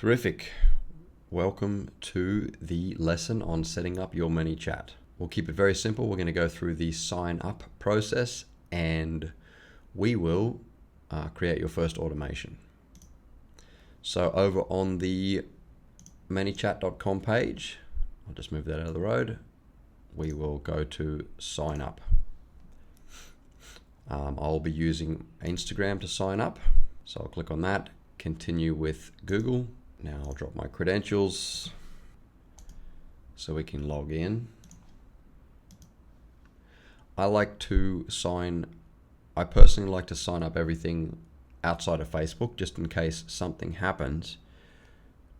Terrific. Welcome to the lesson on setting up your ManyChat. We'll keep it very simple. We're going to go through the sign up process and we will create your first automation. So over on the ManyChat.com page, I'll just move that out of the road. We will go to sign up. I'll be using Instagram to sign up. So I'll click on that, continue with Google. Now I'll drop my credentials so we can log in. I personally like to sign up everything outside of Facebook just in case something happens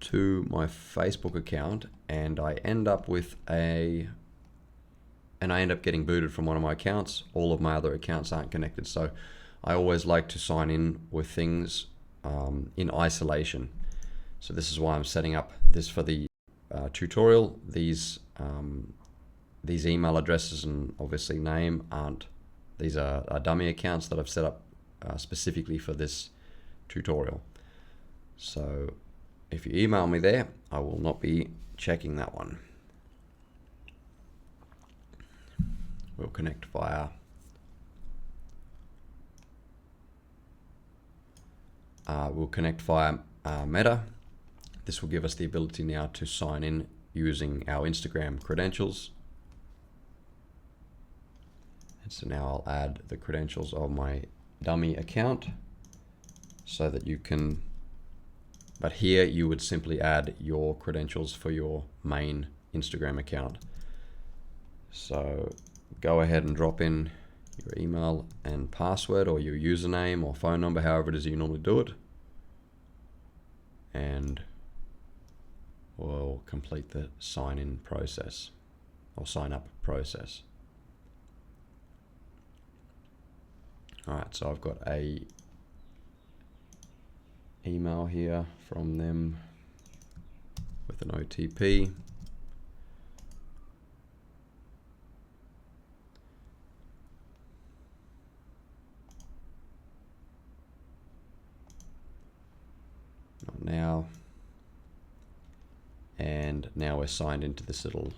to my Facebook account and I end up getting booted from one of my accounts. All of my other accounts aren't connected. So I always like to sign in with things in isolation. So this is why I'm setting up this for the tutorial. These email addresses and obviously name these are dummy accounts that I've set up specifically for this tutorial. So if you email me there, I will not be checking that one. We'll connect via Meta. This will give us the ability now to sign in using our Instagram credentials. And so now I'll add the credentials of my dummy account so that you can, but here you would simply add your credentials for your main Instagram account. So go ahead and drop in your email and password or your username or phone number, however it is you normally do it. And we'll complete the sign-in process or sign-up process. All right, so I've got a email here from them with an OTP. Not now. And now we're signed into this little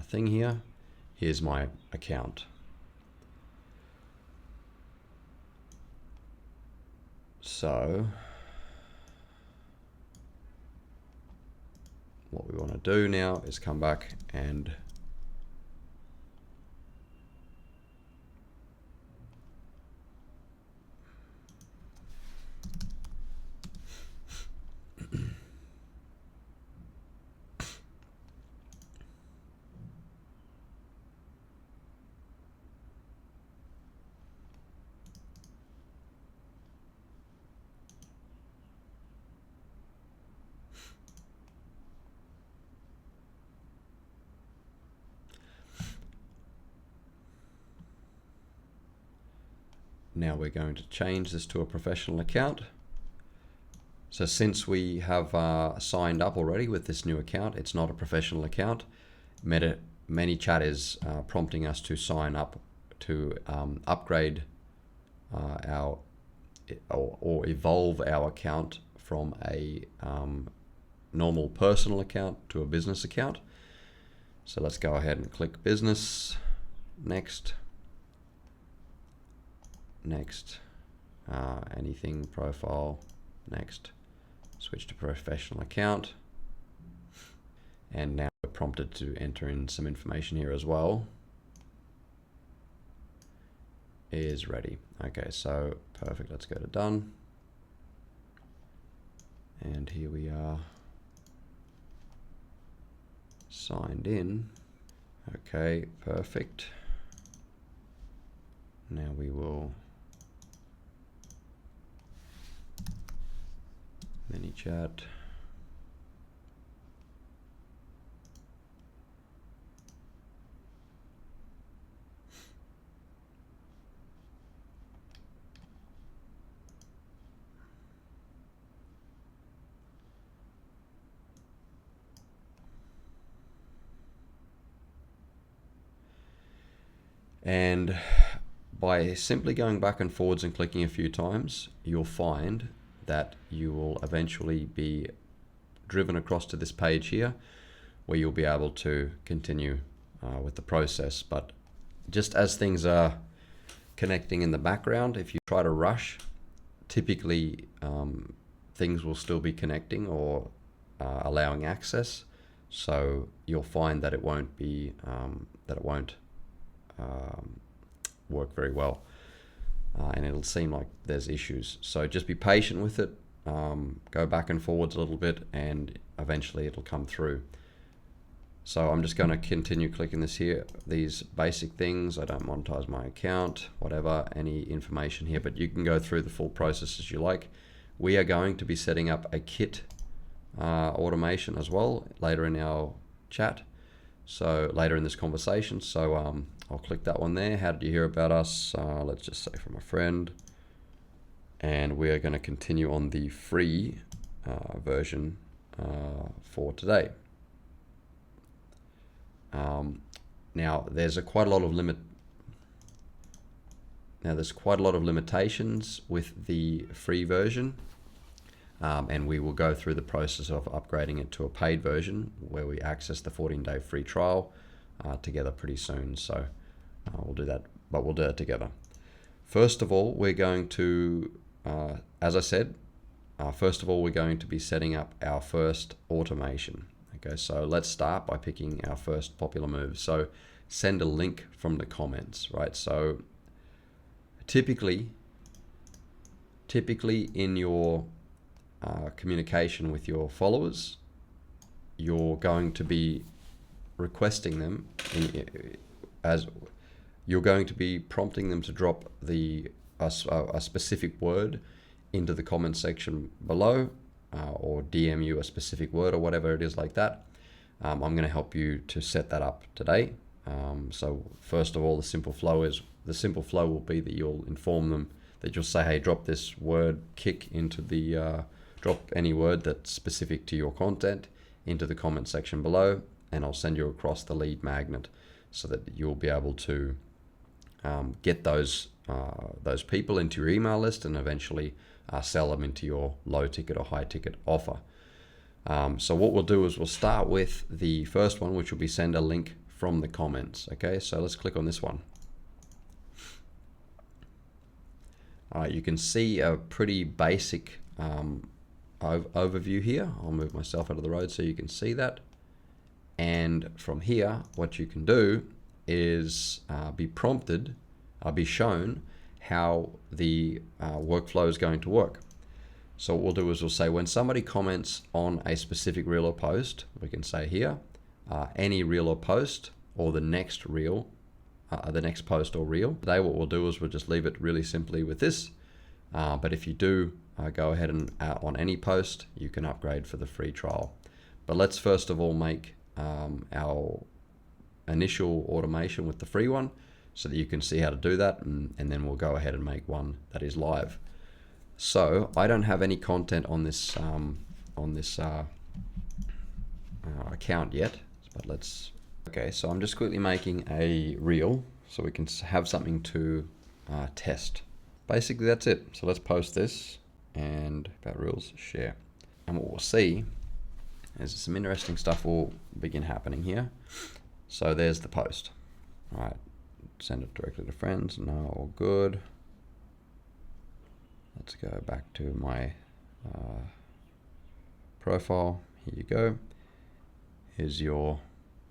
thing here. Here's my account. So what we want to do now is come back and now we're going to change this to a professional account. So since we have signed up already with this new account, it's not a professional account. ManyChat is prompting us to sign up to upgrade or evolve our account from a normal personal account to a business account. So let's go ahead and click business, next. Next, anything profile, next, switch to professional account. And now we're prompted to enter in some information here as well. Is ready. Okay, so perfect, let's go to done. And here we are, signed in. Okay, perfect. Now we will ManyChat. And by simply going back and forwards and clicking a few times, you'll find that you will eventually be driven across to this page here where you'll be able to continue with the process. But just as things are connecting in the background, if you try to rush, typically things will still be connecting or allowing access. So you'll find that it won't be work very well, and it'll seem like there's issues. So just be patient with it. Go back and forwards a little bit, and eventually it'll come through. So I'm just going to continue clicking this here, these basic things. I don't monetize my account, whatever, any information here, but you can go through the full process as you like. We are going to be setting up a kit automation as well later in our chat, so later in this conversation. So I'll click that one there. How did you hear about us? Let's just say from a friend. And we are going to continue on the free version for today. Now there's quite a lot of limitations with the free version, and we will go through the process of upgrading it to a paid version where we access the 14-day free trial together pretty soon. So we'll do that, but we'll do it together. First of all, we're going to, as I said, first of all, we're going to be setting up our first automation. Okay, so let's start by picking our first popular move. So send a link from the comments, right? So typically in your communication with your followers, you're going to be requesting them as you're going to be prompting them to drop a specific word into the comment section below, or DM you a specific word or whatever it is like that. I'm going to help you to set that up today. So first of all, the simple flow will be that you'll inform them that you'll say, hey, drop this word kick into the drop any word that's specific to your content into the comment section below, and I'll send you across the lead magnet so that you'll be able to get those people into your email list and eventually sell them into your low ticket or high ticket offer. So what we'll do is we'll start with the first one, which will be send a link from the comments. Okay, so let's click on this one. You can see a pretty basic overview here. I'll move myself out of the road so you can see that. And from here, what you can do is be shown how the workflow is going to work. So what we'll do is we'll say when somebody comments on a specific reel or post, we can say here, any reel or post, or the next reel, the next post or reel. Today what we'll do is we'll just leave it really simply with this. But if you do go ahead and on any post, you can upgrade for the free trial. But let's first of all make our initial automation with the free one so that you can see how to do that, and then we'll go ahead and make one that is live. So I don't have any content on this account yet, but okay, so I'm just quickly making a reel so we can have something to test. Basically that's it. So let's post this, and about reels, share. And what we'll see is some interesting stuff will begin happening here. So there's the post. All right, send it directly to friends. No, all good. Let's go back to my profile. Here you go. Here's your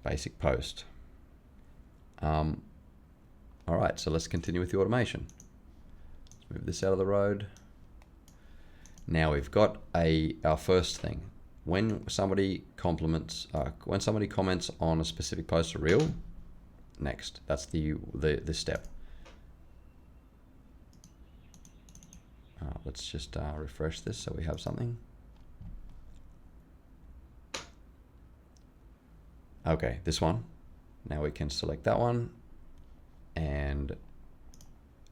basic post. All right, so let's continue with the automation. Let's move this out of the road. Now we've got our first thing. When somebody comments on a specific post or reel, next. That's the step. Let's just refresh this so we have something. Okay, this one. Now we can select that one and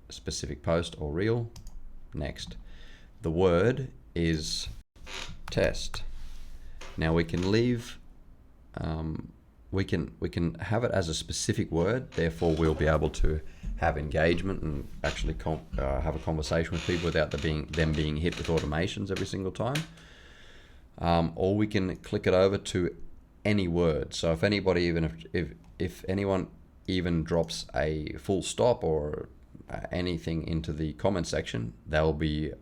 specific post or reel. Next. The word is test. Now we can leave we can have it as a specific word. Therefore, we'll be able to have engagement and actually have a conversation with people without them being hit with automations every single time. Or we can click it over to any word. So if anybody, if anyone even drops a full stop or anything into the comment section, they'll be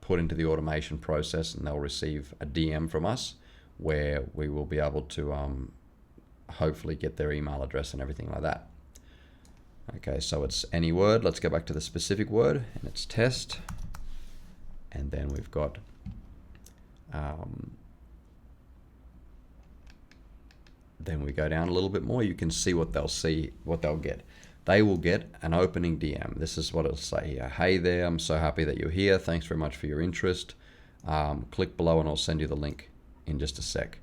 put into the automation process and they'll receive a DM from us where we will be able to hopefully get their email address and everything like that. Okay, so it's any word. Let's go back to the specific word, and it's test. And then we've got then we go down a little bit more. You can see what they'll get. They will get an opening DM. This is what it'll say here. Hey there, I'm so happy that you're here. Thanks very much for your interest. Click below and I'll send you the link in just a sec.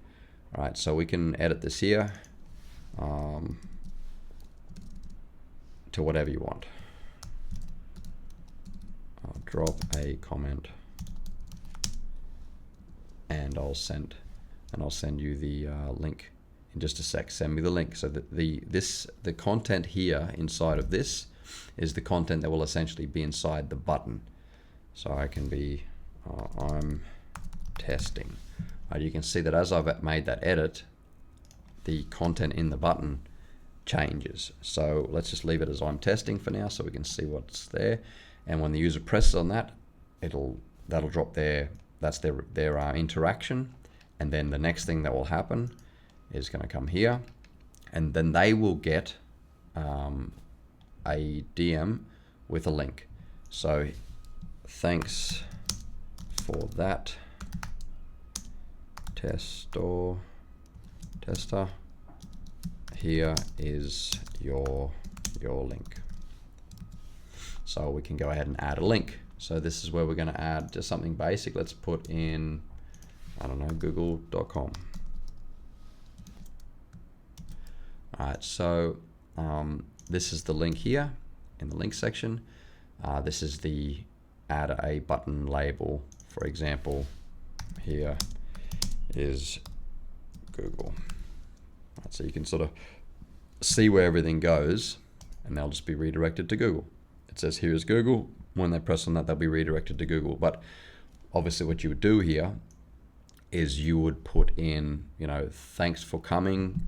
All right, so we can edit this here to whatever you want. I'll drop a comment and I'll send you the link in just a sec. Send me the link. So that the content here inside of this is the content that will essentially be inside the button. So I can be I'm testing. You can see that as I've made that edit, the content in the button changes. So let's just leave it as I'm testing for now so we can see what's there. And when the user presses on that, that'll drop that's their interaction. And then the next thing that will happen is going to come here, and then they will get a DM with a link. So thanks for that, tester. Here is your link. So we can go ahead and add a link. So this is where we're going to add just something basic. Let's put in, I don't know, google.com. All right, so this is the link here in the link section. This is the add a button label. For example, here is Google. Right, so you can sort of see where everything goes, and they'll just be redirected to Google. It says here is Google. When they press on that, they'll be redirected to Google. But obviously what you would do here is you would put in, thanks for coming,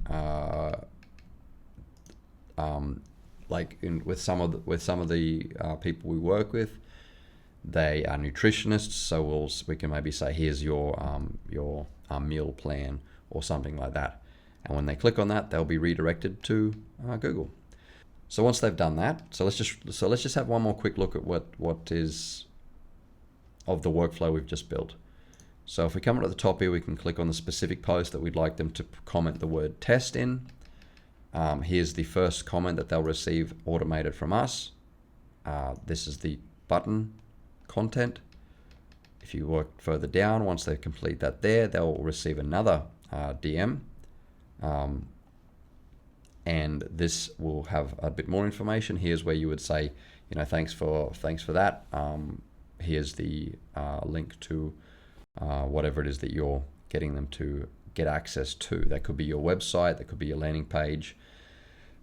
with some of the people we work with, they are nutritionists, so we can maybe say here's your meal plan or something like that. And when they click on that, they'll be redirected to Google. So once they've done that, so let's just have one more quick look at what is of the workflow we've just built. So if we come up to the top here, we can click on the specific post that we'd like them to comment the word test in. Here's the first comment that they'll receive automated from us. This is the button content. If you work further down, once they complete that there, they'll receive another DM. And this will have a bit more information. Here's where you would say, thanks for that. Here's the link to whatever it is that you're getting them to get access to. That could be your website, that could be your landing page,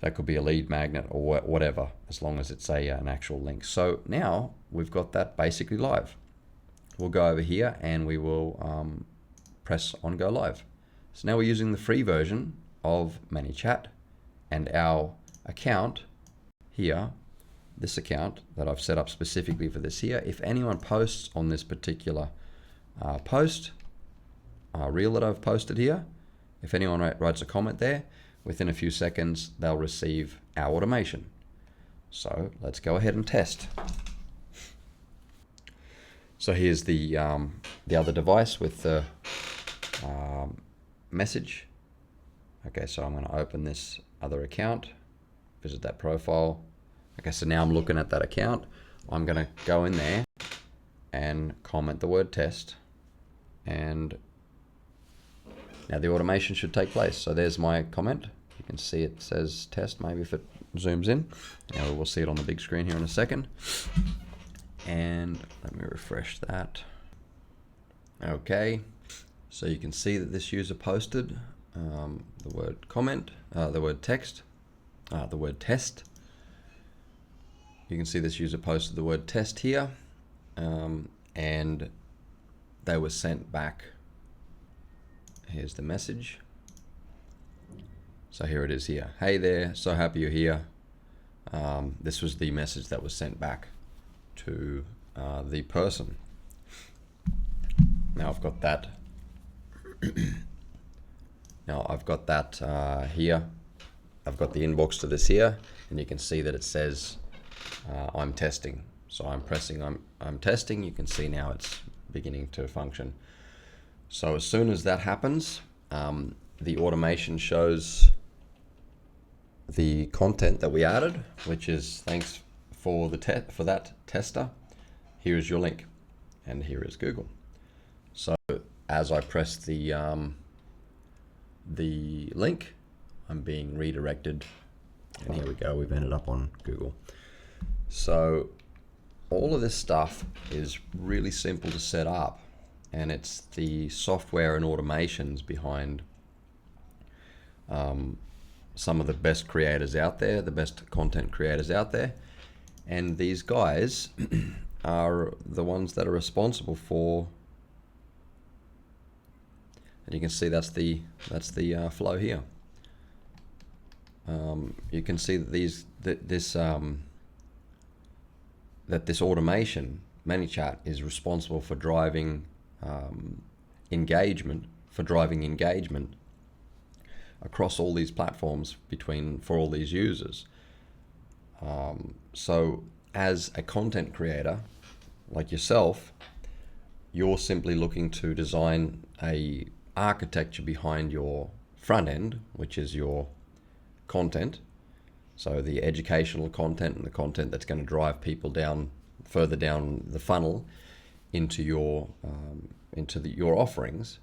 that could be a lead magnet or whatever, as long as it's an actual link. So now we've got that basically live. We'll go over here and we will press on go live. So now we're using the free version of ManyChat, and our account here, this account that I've set up specifically for this here, if anyone posts on this particular reel that I've posted here, if anyone writes a comment there, within a few seconds they'll receive our automation. So let's go ahead and test. So here's the other device with the message. Okay, so I'm going to open this other account, visit that profile. Okay, so now I'm looking at that account. I'm going to go in there and comment the word test, and now the automation should take place. So there's my comment. You can see it says test, maybe if it zooms in. Now we'll see it on the big screen here in a second. And let me refresh that. Okay, so you can see that this user posted the word comment, the word text, the word test. You can see this user posted the word test here, and they were sent back. Here's the message. So here it is here. Hey there, so happy you're here. This was the message that was sent back to the person. Now I've got that. Here. I've got the inbox to this here, and you can see that it says I'm testing. So I'm pressing I'm testing. You can see now it's beginning to function. So as soon as that happens, the automation shows the content that we added, which is thanks for that tester. Here is your link, and here is Google. So as I press the link, I'm being redirected, and here we go. We've ended up on Google. So all of this stuff is really simple to set up, and it's the software and automations behind some of the best creators out there, the best content creators out there, and these guys are the ones that are responsible for. And you can see that's the flow here. You can see that this automation, ManyChat, is responsible for driving engagement across all these platforms for all these users. So as a content creator like yourself, you're simply looking to design a architecture behind your front end, which is your content. So the educational content and the content that's going to drive people further down the funnel into your offerings.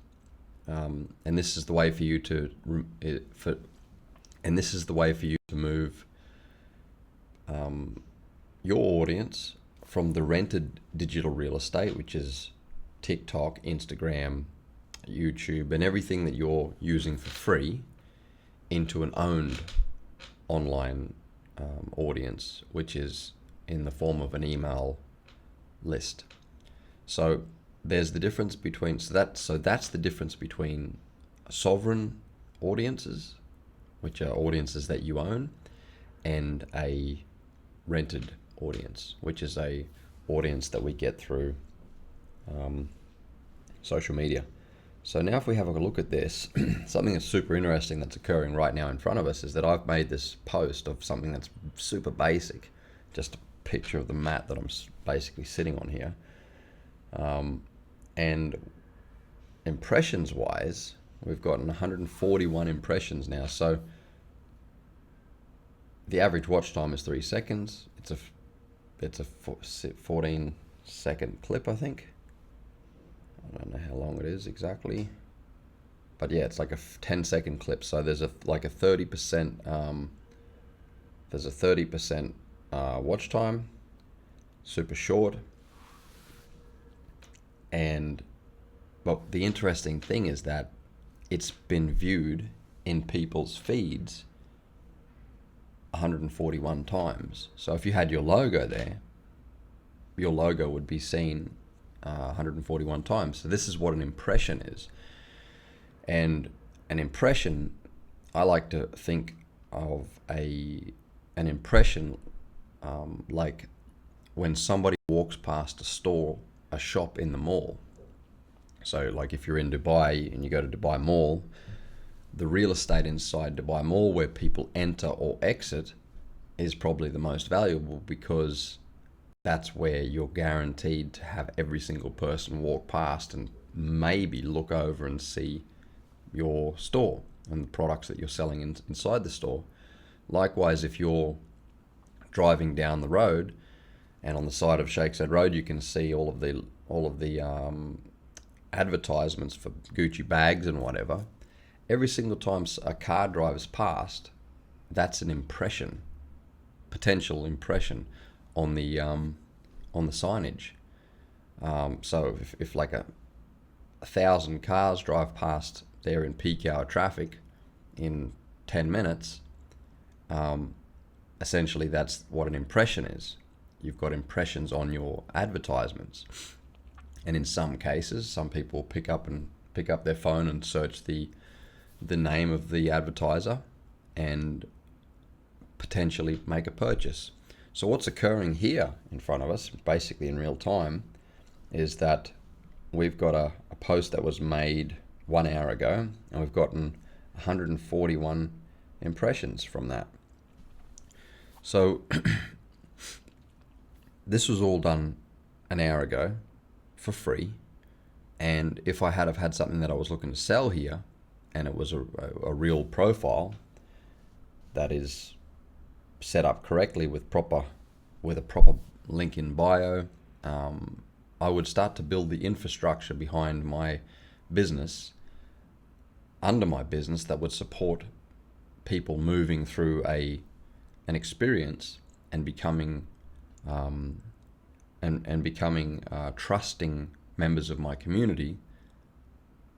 And this is the way for you to move your audience from the rented digital real estate, which is TikTok, Instagram, YouTube, and everything that you're using for free, into an owned online audience, which is in the form of an email list. So there's the difference between that's the difference between sovereign audiences, which are audiences that you own, and a rented audience, which is a audience that we get through social media. So now if we have a look at this, something that's super interesting that's occurring right now in front of us is that I've made this post of something that's super basic, just a picture of the mat that I'm basically sitting on here. And impressions wise, we've gotten 141 impressions now. So the average watch time is 3 seconds. It's a 14-second clip, I think. I don't know how long it is exactly, but yeah, it's like a 10-second clip. So there's a 30%. There's a 30% watch time, super short. But the interesting thing is that it's been viewed in people's feeds 141 times. So if you had your logo there, your logo would be seen 141 times. So this is what an impression is. And an impression, I like to think of an impression like when somebody walks past a shop in the mall. So like if you're in Dubai and you go to Dubai Mall, the real estate inside Dubai Mall where people enter or exit is probably the most valuable, because that's where you're guaranteed to have every single person walk past and maybe look over and see your store and the products that you're selling inside the store. Likewise, if you're driving down the road and on the side of Sheikh Zayed Road, you can see all of the advertisements for Gucci bags and whatever. Every single time a car drives past, that's an impression, potential impression on the signage. So if like 1,000 cars drive past there in peak hour traffic, in 10 minutes, essentially that's what an impression is. You've got impressions on your advertisements. And in some cases, some people pick up their phone and search the name of the advertiser and potentially make a purchase. So what's occurring here in front of us, basically in real time, is that we've got a post that was made 1 hour ago, and we've gotten 141 impressions from that. So this was all done an hour ago for free, and if I had have had something that I was looking to sell here, and it was a real profile that is set up correctly with a proper link in bio, I would start to build the infrastructure behind my business, under my business, that would support people moving through an experience and becoming trusting members of my community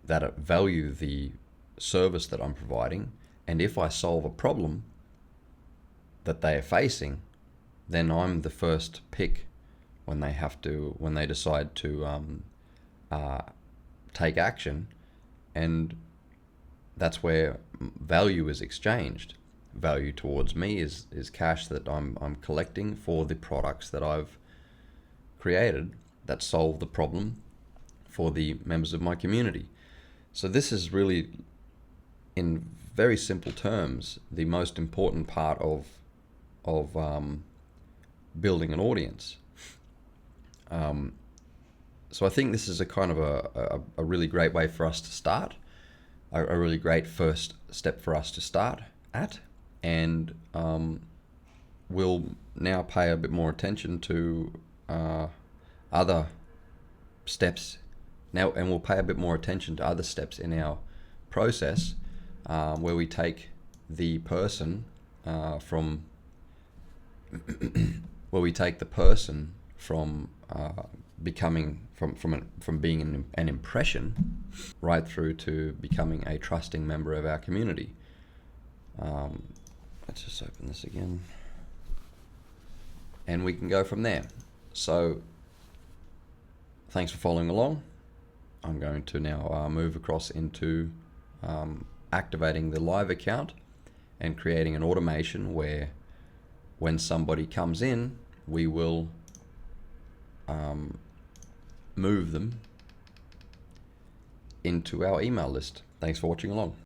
that value the service that I'm providing. And if I solve a problem that they are facing, then I'm the first pick when they decide to take action. And that's where value is exchanged. Value towards me is cash that I'm collecting for the products that I've created that solve the problem for the members of my community. So this is really, in very simple terms, the most important part of building an audience. So I think this is a kind of a really great way for us to start, a really great first step for us to start at, and we'll now pay a bit more attention to other steps now, and we'll pay a bit more attention to other steps in our process, where we take the person from being an impression right through to becoming a trusting member of our community. Let's just open this again, and we can go from there. So thanks for following along. I'm going to now move across into activating the live account and creating an automation where when somebody comes in, we will move them into our email list. Thanks for watching along.